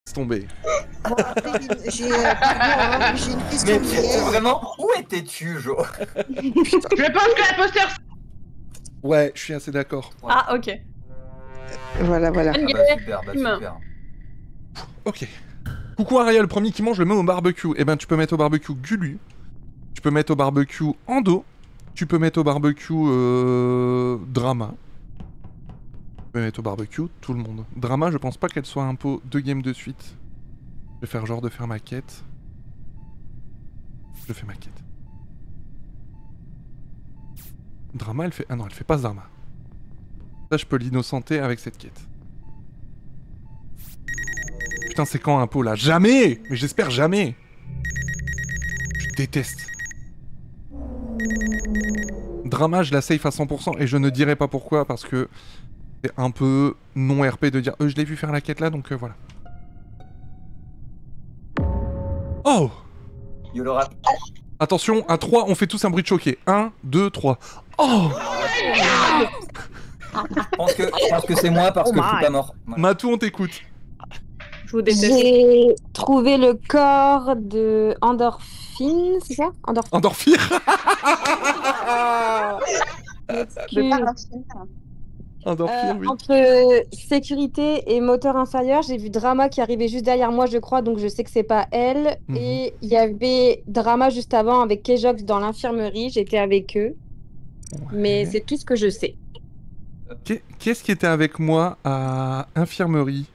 C'est tombé. Bon, après, j'ai une question. Mais vraiment, où étais-tu, Jo? Je pense que l'imposteur. Ouais, je suis assez d'accord. Ouais. Ah, ok. Voilà, voilà. Ah bah super, bah super. Ok. Coucou Ariel, le premier qui mange le met au barbecue. Eh ben, tu peux mettre au barbecue Gulu. Tu peux mettre au barbecue Ando. Tu peux mettre au barbecue Drama. Tu peux mettre au barbecue tout le monde. Drama, je pense pas qu'elle soit un pot 2 games de suite. Je vais faire genre de faire ma quête. Je fais ma quête. Drama, elle fait... Ah non, elle fait pas Drama. Ça, je peux l'innocenter avec cette quête. Putain, c'est quand un pot là? Jamais! Mais j'espère jamais! Je déteste. Drama, je la safe à 100% et je ne dirai pas pourquoi parce que c'est un peu non RP de dire je l'ai vu faire la quête là donc voilà. Oh! Yolo rap. Attention, à 3, on fait tous un bruit de choqué. 1, 2, 3. Oh! Je pense que c'est moi parce que je suis pas mort. Voilà. Matou, on t'écoute. Je vous déteste. J'ai trouvé le corps de Endorphine, c'est ça? Endorphine. Endorphine, oui. Entre sécurité et moteur inférieur, j'ai vu Drama qui arrivait juste derrière moi, je crois, donc je sais que c'est pas elle. Et il y avait Drama juste avant avec Kejox dans l'infirmerie, j'étais avec eux. Ouais. Mais c'est tout ce que je sais. Qui est-ce qui était avec moi à infirmerie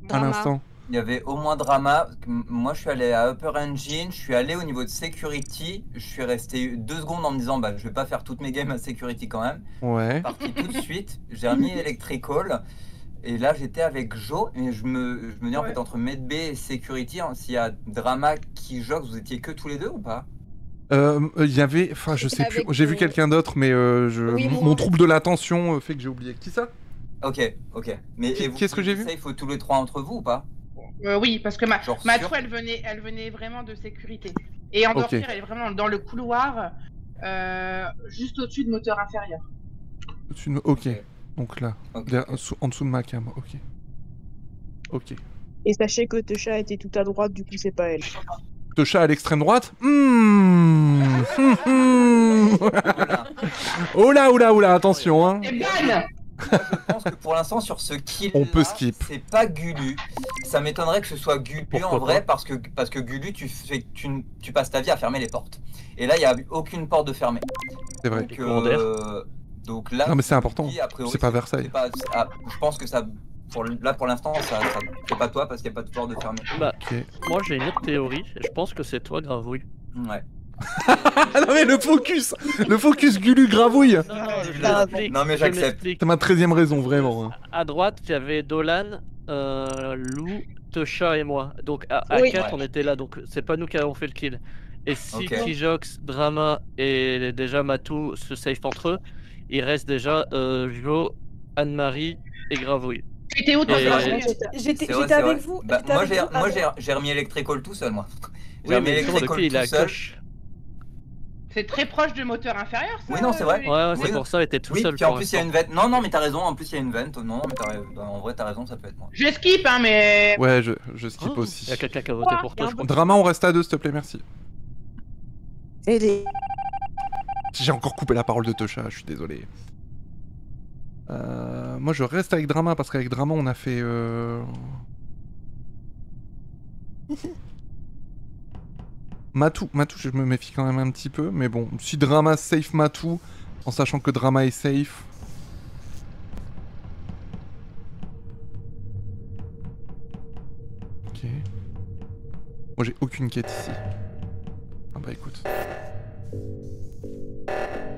à l'instant? Il y avait au moins Drama. Moi, je suis allé à Upper Engine. Je suis allé au niveau de Security. Je suis resté 2 secondes en me disant, bah, je vais pas faire toutes mes games à Security quand même. Ouais. Parti tout de suite. J'ai remis Electrical. Et là, j'étais avec Jo. Et je me dis, en fait, entre Medb et Security, hein, s'il y a Drama qui joue, vous étiez que tous les deux ou pas? Il y avait... Enfin, je sais plus. J'ai vu quelqu'un d'autre, mais Oui, mon trouble de l'attention fait que j'ai oublié. Qui ça? Ok. Mais Qu'est-ce que j'ai vu? Il faut tous les 3 entre vous ou pas? Oui, parce que Genre Matou, sûr elle venait vraiment de sécurité. Et Endorphir, elle est vraiment dans le couloir, juste au-dessus de moteur inférieur. Ok. Donc là, Ok. en dessous de ma cam. Ok. Et sachez que Tesha était tout à droite, du coup c'est pas elle. Tesha à l'extrême droite. Oh là, attention hein. Et ban! Moi, je pense que pour l'instant, sur ce kill, On peut skip. c'est pas Gulu. Ça m'étonnerait que ce soit Gulu Pourquoi en vrai, pas parce que Gulu, tu passes ta vie à fermer les portes. Et là, il n'y a aucune porte de fermée. C'est vrai. Donc là, Non mais c'est important. a priori, C'est pas Versailles. Je pense que ça, pour l'instant, ça c'est pas toi parce qu'il n'y a pas de porte de fermée. Bah, Ok. moi j'ai une autre théorie, et je pense que c'est toi, Gravouille. Ouais. Non mais le focus Gulu Gravouille. Non, mais j'accepte. C'est ma 13e raison vraiment. Hein. À droite, il y avait Dolan, Lou, Tesha et moi. Donc à Oui. 4, on Ouais. était là, donc c'est pas nous qui avons fait le kill. Et si Ok. Kijox, Drama et déjà Matou se safe entre eux, il reste déjà Jo, Anne-Marie et Gravouille. J'étais où, toi, Et- Gravouille? J'étais C'est vrai, avec c'est vous. vrai. Bah, j'étais moi, avec vous. j'ai remis Electrical tout seul, moi. J'ai Oui, remis mais justement, Electrical depuis, il est tout à seul. gauche. C'est très proche du moteur inférieur, ça? Oui, non, c'est vrai. Ouais, c'est Oui. pour ça, il était tout Oui, seul. puis en pour plus il y a l'instant. une vente. Non, mais t'as raison, en plus il y a une vente. Non, mais en vrai, t'as raison, ça peut être moi. Je skip, hein, mais... Ouais, je skip Oh, aussi. il y a quelqu'un qui a voté pour toi, je crois. Drama, on reste à 2 s'il te plaît, merci. Et les... J'ai encore coupé la parole de Tesha, je suis désolé. Moi je reste avec Drama parce qu'avec Drama on a fait... Matou, je me méfie quand même un petit peu, mais bon, si Drama safe Matou, en sachant que Drama est safe... Ok. Moi j'ai aucune quête ici. Ah bah écoute.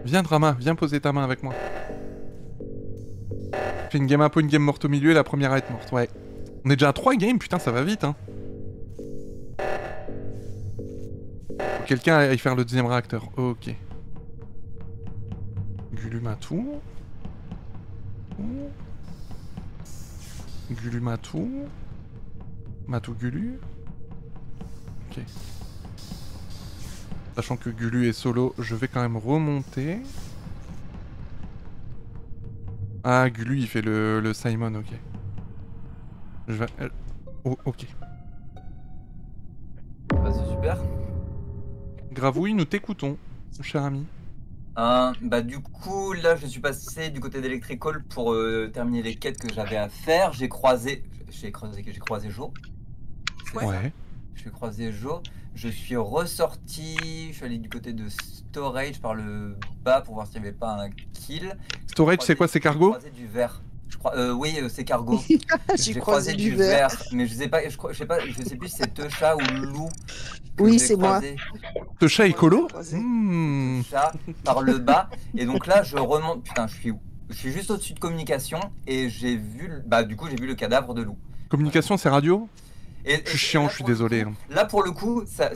Viens Drama, viens poser ta main avec moi. Fais une game up ou une game morte au milieu et la première à être morte, ouais. On est déjà à 3 games, putain ça va vite hein. Faut quelqu'un aille faire le deuxième réacteur, ok. Gulu Matou. Gulu Matou. Matou Gulu. Ok. Sachant que Gulu est solo, je vais quand même remonter. Ah, Gulu il fait le Simon, ok. Je vais... Oh, ok. Bah, c'est super. Gravouille, nous t'écoutons, mon cher ami. Bah du coup, là, je suis passé du côté d'Electrical pour terminer les quêtes que j'avais à faire. J'ai croisé Jo. Ouais. J'ai croisé Jo. Je suis ressorti, je suis allé du côté de Storage par le bas pour voir s'il n'y avait pas un kill. Storage, c'est quoi, c'est cargo? J'ai croisé du verre. Oui, c'est cargo. J'ai croisé du verre. Mais je sais pas, je sais plus si c'est Techa ou Lou. Oui, c'est moi. Techa écolo? Techa par le bas. Et donc là, je remonte. Putain, je suis où? Je suis juste au-dessus de communication et j'ai vu, du coup, j'ai vu le cadavre de Lou. Communication, c'est radio? Je suis chiant, je suis désolé. Là, pour le coup, ça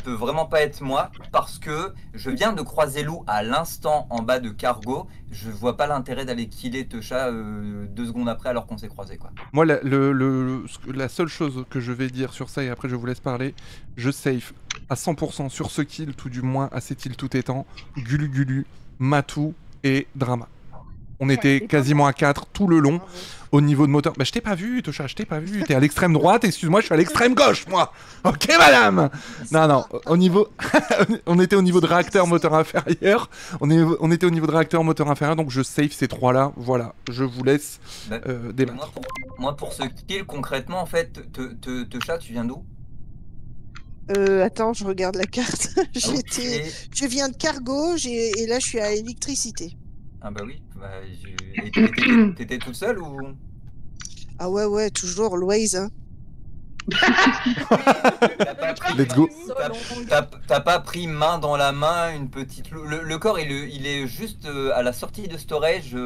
peut vraiment pas être moi parce que je viens de croiser Lou à l'instant en bas de cargo. Je vois pas l'intérêt d'aller killer Techa 2 secondes après alors qu'on s'est croisé, quoi. Moi, la seule chose que je vais dire sur ça, et après je vous laisse parler, je safe à 100% sur ce kill, tout du moins à cet île tout étant, Gulu Gulu, Matou et Drama. On était quasiment à 4 tout le long. Au niveau de moteur, bah je t'ai pas vu, Techa, je t'ai pas vu. T'es à l'extrême droite, excuse-moi, je suis à l'extrême gauche, moi. Ok, madame. Non, au niveau, on était au niveau de réacteur moteur inférieur. On était au niveau de réacteur moteur inférieur, donc je save ces trois-là. Voilà, je vous laisse débattre. Moi, pour ce kill, concrètement, en fait, Techa, tu viens d'où? Attends, je regarde la carte. Je viens de cargo, et là je suis à électricité. Ah bah oui, t'étais toute seule ou? Ah ouais, toujours, always. Hein. Let's go. T'as pas pris main dans la main une petite... Le corps, il est juste à la sortie de storage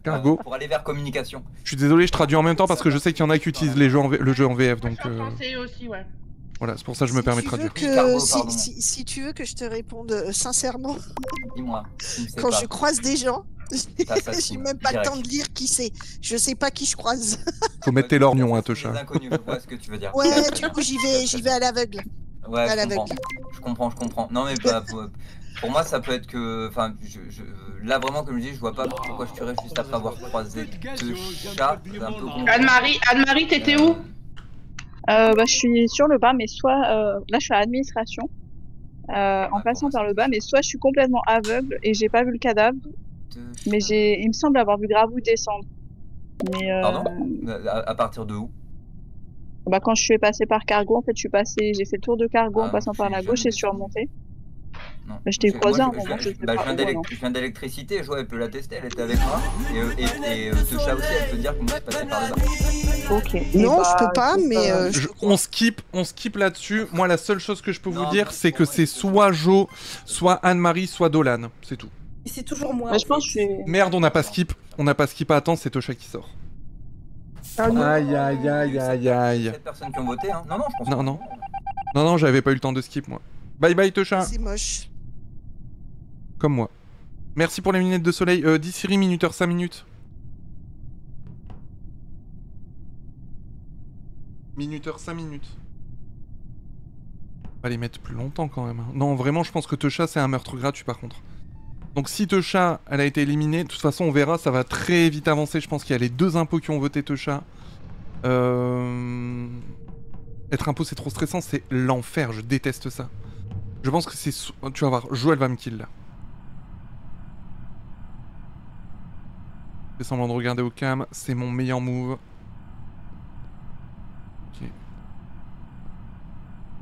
cargo. Pour aller vers communication. Je suis désolé, je traduis en même temps parce que je sais qu'il y en a qui utilisent le jeu en VF. Donc, français aussi, ouais. Voilà, c'est pour ça que je me permets de traduire. Si tu veux que je te réponde sincèrement, dis-moi. Quand je croise des gens, j'ai même pas le temps de lire qui c'est. Je sais pas qui je croise. Faut mettre tes lorgnons, hein, Techa. Je vois ce que tu veux dire. Ouais, du coup j'y vais à l'aveugle. Ouais, je comprends. Non mais pour moi ça peut être que, enfin, là vraiment comme je dis, je vois pas pourquoi je tuerais juste après avoir croisé Techa. Anne-Marie, t'étais où? Je suis sur le bas, mais soit là je suis à l'administration, en passant par le bas, mais soit je suis complètement aveugle et j'ai pas vu le cadavre, mais il me semble avoir vu Gravou descendre. Mais, pardon? À partir de où? Quand je suis passé par cargo, en fait, j'ai fait le tour de cargo en passant par la gauche et je suis remontée. Non. Je t'ai croisé un moment. Je viens d'électricité, Jo elle peut l'attester, elle était avec moi. Et Techa aussi, elle peut dire que moi je suis passé par le bas. Ok. Non, je peux pas, mais. On skip là-dessus. Moi, la seule chose que je peux vous dire, c'est que c'est soit Jo, soit Anne-Marie, soit Dolan. C'est tout. C'est toujours moi. Je pense que je suis... Merde, on n'a pas skip. On n'a pas skip à attendre, c'est Techa qui sort. Aïe. 7 personnes qui ont voté, hein. Non, je pense Non, j'avais pas eu le temps de skip, moi. Bye, Techa. C'est moche. Comme moi. Merci pour les lunettes de soleil. Dissiri, minuteur, 5 minutes. Minuteur, 5 minutes. On va les mettre plus longtemps quand même. Non, vraiment, je pense que Techa, c'est un meurtre gratuit par contre. Donc si Techa, elle a été éliminée, de toute façon, on verra, ça va très vite avancer. Je pense qu'il y a les 2 impôts qui ont voté Techa. Être impôt, c'est trop stressant, c'est l'enfer, je déteste ça. Je pense que c'est... Tu vas voir, Jo, elle va me kill là. Fais semblant de regarder au cam, c'est mon meilleur move. Ok.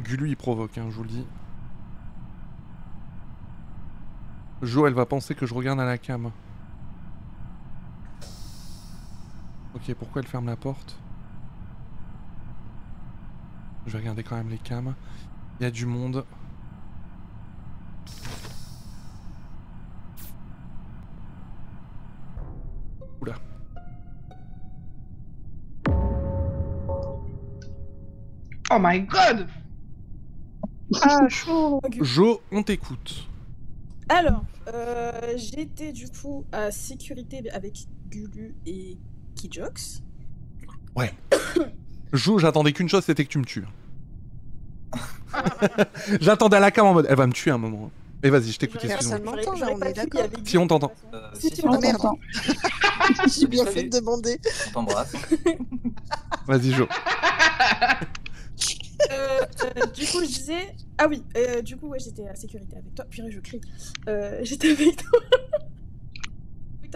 Gulu, il provoque, hein, je vous le dis. Jo, elle va penser que je regarde à la cam. Ok, pourquoi elle ferme la porte? Je vais regarder quand même les cams. Il y a du monde. Oula. Oh my god! Ah, chaud! Jo, on t'écoute. Alors, j'étais du coup à sécurité avec Gulu et Kijox. Ouais. Jo, j'attendais qu'une chose, c'était que tu me tues. J'attendais à la cam en mode, elle va me tuer à un moment. Et vas-y, je t'écoute, excuse-moi. Personne m'entend là, on est d'accord. Si, on t'entend. Si, on t'entend. J'ai bien fait de demander. On t'embrasse. Vas-y, Jo. Du coup, je disais... Ah oui, du coup, ouais, j'étais à sécurité avec toi. Purée, je crie. J'étais avec toi.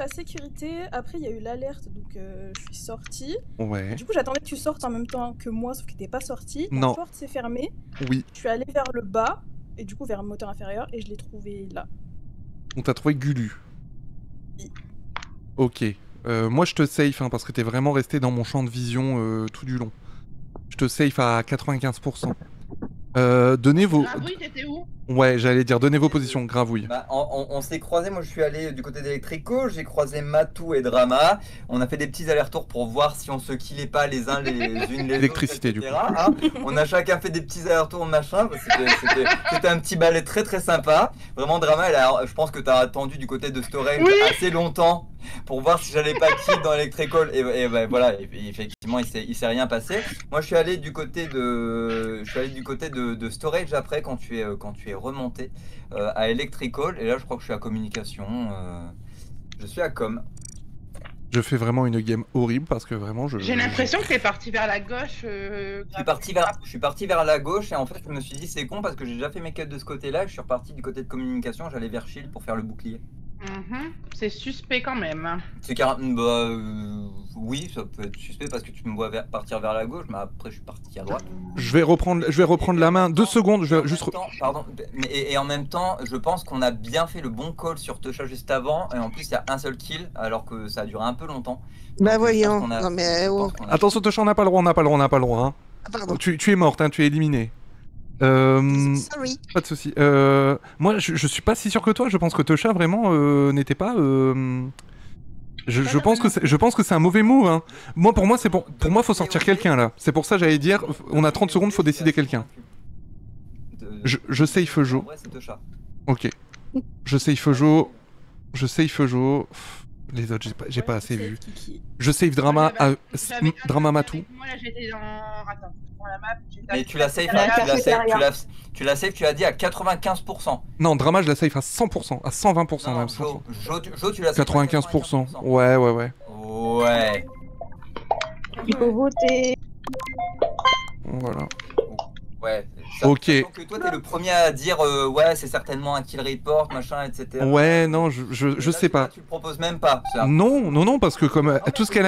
À sécurité, après il y a eu l'alerte, donc je suis sortie. Ouais. Du coup, j'attendais que tu sortes en même temps que moi, sauf que t'es pas sortie. Non. La porte s'est fermée. Oui. Je suis allée vers le bas, et du coup vers le moteur inférieur, et je l'ai trouvé là. On t'a trouvé Gulu. Oui. Ok. Moi je te safe hein, parce que t'es vraiment resté dans mon champ de vision tout du long. Je te safe à 95%. Donnez vos... Gravouille, t'étais où? Ouais, j'allais dire, donnez vos positions, Gravouille. Bah, on s'est croisés, moi je suis allé du côté d'Electrico, j'ai croisé Matou et Drama. On a fait des petits allers-retours pour voir si on se killait pas les uns les unes les Électricité, autres, du etc., hein. On a chacun fait des petits allers-retours, machin. C'était un petit ballet très très sympa. Vraiment, Drama, je pense que t'as attendu du côté de Storage assez longtemps pour voir si j'allais pas kill dans Electrical. Et bah, voilà, et effectivement, il s'est rien passé. Moi, je suis allé du côté de Storage après quand tu es remonté à Electrical, et là je crois que je suis à communication, je suis à com. Je fais vraiment une game horrible parce que vraiment J'ai l'impression que t'es parti vers la gauche. Je suis parti vers la gauche et en fait je me suis dit c'est con parce que j'ai déjà fait mes quêtes de ce côté-là, je suis reparti du côté de communication, j'allais vers Shield pour faire le bouclier. C'est suspect quand même. C'est oui, ça peut être suspect parce que tu me vois partir vers la gauche, mais après je suis parti à droite. Je vais reprendre la main 2 secondes, je vais juste... Pardon, et en même temps, je pense qu'on a bien fait le bon call sur Tosha juste avant, et en plus il y a un seul kill, alors que ça a duré un peu longtemps. Bah donc, voyons, non mais... Attention Tosha, on n'a pas le droit, Hein. Ah, pardon. Tu es morte, hein, tu es éliminée. Sorry. Pas de soucis. Moi, je suis pas si sûr que toi. Je pense que Tosha vraiment n'était pas. Je pense que c'est un mauvais move. Hein. Pour moi, faut sortir quelqu'un là. C'est pour ça j'allais dire. On a 30 secondes, faut décider quelqu'un. Je safe Jo. Ok. Je safe Jo. Les autres, j'ai pas assez vu. Je save Drama, Drama Matou. Moi là j'étais dans... Attends, pour la map. Mais tu l'as safe, tu l'as dit à 95%. Non, Drama je la safe à 100%, à 120% même. Jo, tu l'as safe 95%. Ouais. Ouais. Il faut voter. Voilà. Ouais. Ok. Que toi t'es le premier à dire ouais c'est certainement un kill report machin etc. Ouais non je sais pas. Tu le proposes même pas. Non parce que comme tout ce qu'elle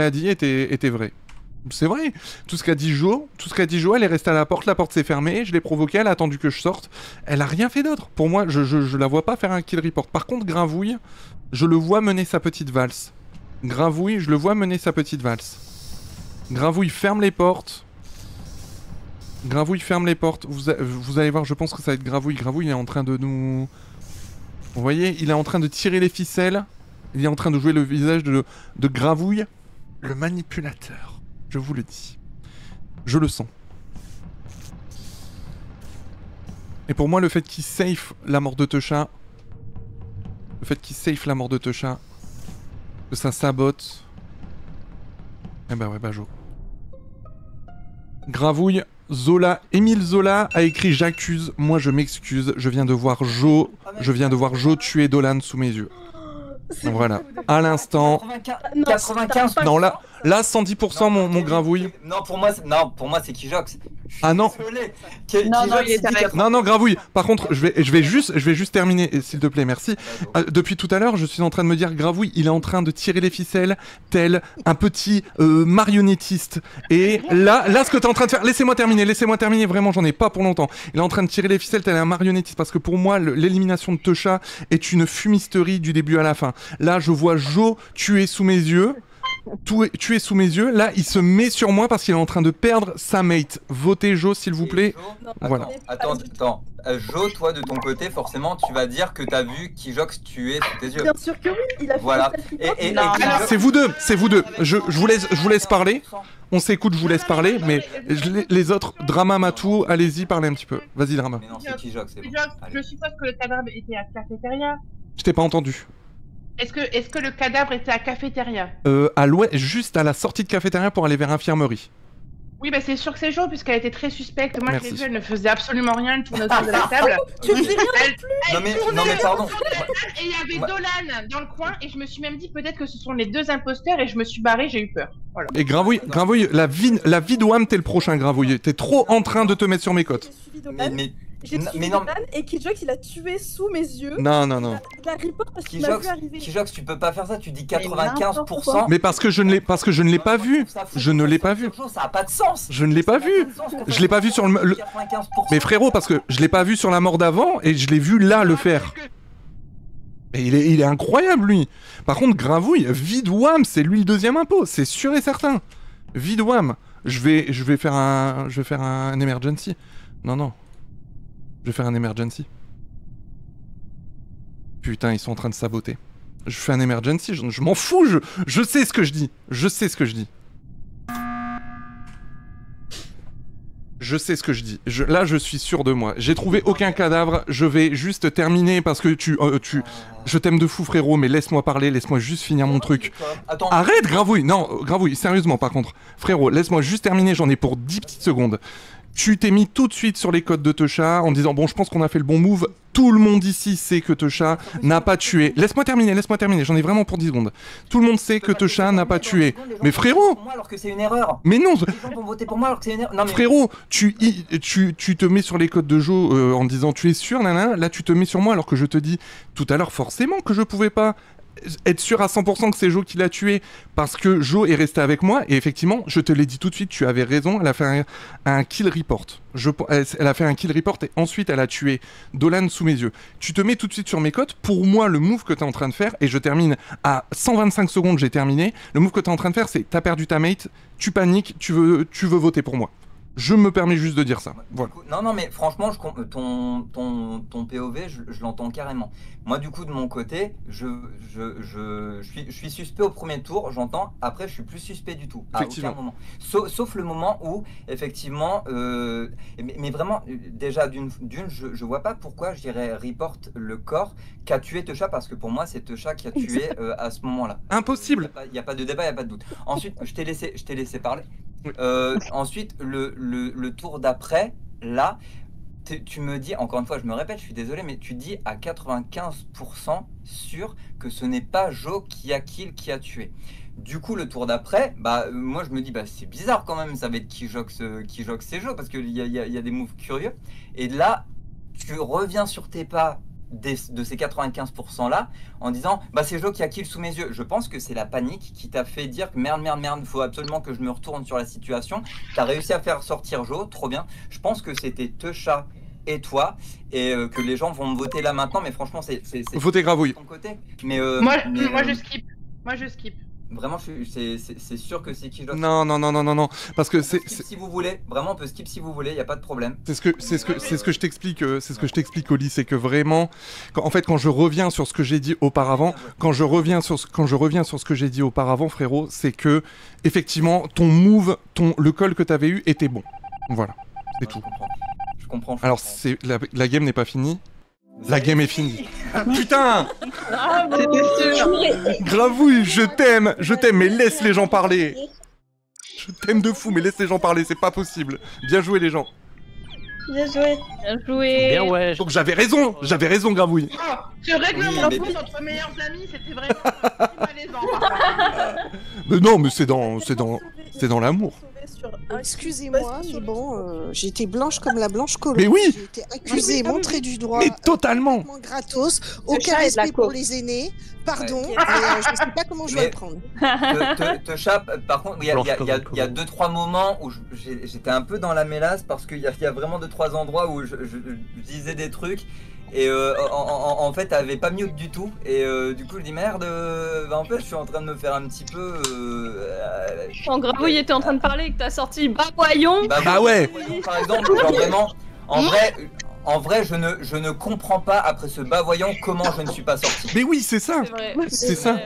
a dit était vrai. C'est vrai. Tout ce qu'a dit Jo, elle est restée à la porte s'est fermée, je l'ai provoquée, elle a attendu que je sorte. Elle a rien fait d'autre. Pour moi je la vois pas faire un kill report. Par contre Gravouille, je le vois mener sa petite valse. Gravouille ferme les portes. Vous allez voir, je pense que ça va être Gravouille. Gravouille, il est en train de nous... Vous voyez, il est en train de tirer les ficelles. Il est en train de jouer le visage de Gravouille. Le manipulateur. Je vous le dis. Je le sens. Et pour moi, le fait qu'il safe la mort de Tosha... que ça sabote... Eh ben ouais, bah Jo. Gravouille... Émile Zola a écrit j'accuse, moi je m'excuse, je viens de voir Jo tuer Dolan sous mes yeux. Voilà, à l'instant. 95. Non là 110% mon Gravouille. Non pour moi c'est Kijox. Ah non. Non Gravouille. Par contre, je vais juste terminer s'il te plaît, merci. Depuis tout à l'heure, je suis en train de me dire Gravouille, il est en train de tirer les ficelles tel un petit marionnettiste. Et là ce que tu es en train de faire, laissez-moi terminer vraiment, j'en ai pas pour longtemps. Il est en train de tirer les ficelles tel un marionnettiste parce que pour moi l'élimination de Tosha est une fumisterie du début à la fin. Là, je vois Jo tuer sous mes yeux. Tu es sous mes yeux, là il se met sur moi parce qu'il est en train de perdre sa mate. Votez Jo s'il vous plaît. Voilà. Attends. Jo, toi de ton côté, forcément tu vas dire que t'as vu Kijox tuer sous tes yeux. Bien sûr que oui, il a fait voilà. Et c'est vous deux. Je vous laisse parler. On s'écoute, je vous laisse parler, mais les autres, Drama, Matou, allez-y, parlez un petit peu. Vas-y Drama. Mais non, c'est Kijox, c'est bon. Je suppose que le cadavre était à la cafétéria. Je t'ai pas entendu. Est-ce que le cadavre était à cafétéria? À l'ouest, juste à la sortie de cafétéria pour aller vers infirmerie. Oui, bah c'est sûr que c'est Jo, puisqu'elle était très suspecte. Moi, Merci. je l'ai vue, elle ne faisait absolument rien, elle tournait autour de la table. Tu faisais rien Non mais pardon. Et il y avait Dolan dans le coin, et je me suis même dit peut-être que ce sont les deux imposteurs, et je me suis barrée, j'ai eu peur. Voilà. Et Gravouille, la vie de Wham, t'es le prochain Gravouille. T'es trop en train de te mettre sur mes côtes. J'ai suivi Dolan et Kijox il a tué sous mes yeux. Non. Il a report parce qu'il m'a vu arriver. Kijox, tu peux pas faire ça, tu dis 95%. Mais parce que je ne l'ai pas vu. Je ne l'ai pas vu. Ça a pas de sens. Je ne l'ai pas vu. Je l'ai pas vu sur le... Mais frérot, parce que je l'ai pas vu sur la mort d'avant et je l'ai vu là le faire. Et il est incroyable lui. Par contre, Gravouille, vide Wham, c'est lui le deuxième impôt, c'est sûr et certain. Vide Wham. Je vais faire un emergency. Non. Je vais faire un emergency. Putain, ils sont en train de saboter. Je fais un emergency, je m'en fous, je sais ce que je dis. Je sais ce que je dis. Je sais ce que je dis. Là, je suis sûr de moi. J'ai trouvé aucun cadavre. Je vais juste terminer parce que je t'aime de fou, frérot, mais laisse-moi parler. Laisse-moi juste finir mon truc. Attends. Arrête, Gravouille. Non, Gravouille, sérieusement, par contre. Frérot, laisse-moi juste terminer. J'en ai pour 10 petites secondes. Tu t'es mis tout de suite sur les codes de Techa en disant bon, je pense qu'on a fait le bon move. Tout le monde ici sait que Techa n'a pas tué. Laisse-moi terminer. J'en ai vraiment pour 10 secondes. Tout le monde sait que Techa n'a pas tué. Mais frérot, alors que c'est une erreur. mais non, Les gens vont voter pour moi alors que c'est une erreur. Non, mais... frérot, tu te mets sur les codes de Jo en disant tu es sûr, nanana. Là, tu te mets sur moi alors que je te dis tout à l'heure forcément que je pouvais pas être sûr à 100% que c'est Jo qui l'a tué parce que Jo est resté avec moi et effectivement je te l'ai dit tout de suite, tu avais raison, elle a fait un kill report. Elle a fait un kill report et ensuite elle a tué Dolan sous mes yeux. Tu te mets tout de suite sur mes cotes, pour moi le move que t'es en train de faire, et je termine à 125 secondes, j'ai terminé, le move que t'es en train de faire c'est t'as perdu ta mate, tu paniques, tu veux voter pour moi. Je me permets juste de dire ça. Voilà. Non, mais franchement, ton POV, je l'entends carrément. Moi, du coup, de mon côté, je suis suspect au premier tour, j'entends. Après, je suis plus suspect du tout. À aucun moment. Sauf le moment où, effectivement, mais vraiment, déjà, je vois pas pourquoi je dirais report le corps qu'a tué Techa, parce que pour moi, c'est Techa qui a tué à ce moment-là. Impossible. Il n'y a pas de débat, il n'y a pas de doute. Ensuite, je t'ai laissé parler. Ensuite, le tour d'après, là, tu me dis, encore une fois, je me répète, je suis désolé, mais tu dis à 95% sûr que ce n'est pas Jo qui a kill, qui a tué. Du coup, le tour d'après, moi je me dis, c'est bizarre quand même, ça va être Kijox c'est Jo, parce qu'il y a des moves curieux. Et là, tu reviens sur tes pas de ces 95% là en disant c'est Jo qui a kill sous mes yeux. Je pense que c'est la panique qui t'a fait dire que merde, faut absolument que je me retourne sur la situation. T'as réussi à faire sortir Jo, trop bien. Je pense que c'était Techa et toi et que les gens vont me voter là maintenant, mais franchement c'est votez Gravouille. Mais moi je skip. Vraiment, c'est sûr que c'est Kijox. Non, parce que c'est si vous voulez, vraiment on peut skip si vous voulez, il y a pas de problème. C'est ce que je t'explique, Oli, c'est que vraiment, quand je reviens sur ce que j'ai dit auparavant, frérot, c'est que effectivement ton move, le call que t'avais eu était bon. Voilà, c'est tout. Je comprends. Alors la game n'est pas finie. La game est finie. Putain! C'était sûr. Gravouille, je t'aime, mais laisse les gens parler. Je t'aime de fou, mais laisse les gens parler, c'est pas possible. Bien joué les gens. Bien joué. Bien joué. Bien ouais. Donc j'avais raison, Gravouille. Oh, ce règlement de compte entre meilleurs amis, c'était vraiment malaisant. Mais non, mais c'est dans l'amour. Excusez-moi, mais bon, j'étais blanche comme la blanche colombe. Mais oui. J'ai été accusée, montrée du doigt. Mais totalement. Gratos, aucun respect pour les aînés. Pardon, mais je ne sais pas comment je vais le prendre. Techa, par contre, il y a 2-3 moments où j'étais un peu dans la mélasse parce qu'il y a vraiment 2-3 endroits où je disais des trucs. Et en fait, elle avait pas mute du tout. Et du coup, je dis merde, en fait, je suis en train de me faire un petit peu. Quand Gravouille était en train de parler et que t'as sorti Baboyon. Bah ouais. Par exemple, genre vraiment, en vrai, je ne comprends pas après ce bavoyant comment je ne suis pas sorti. Mais oui, c'est ça. C'est ça. Ouais.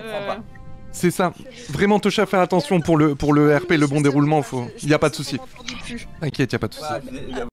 C'est ça. Vraiment, Techa, fais attention pour le RP, le bon déroulement. Il y a pas de souci. T'inquiète, y a pas de souci.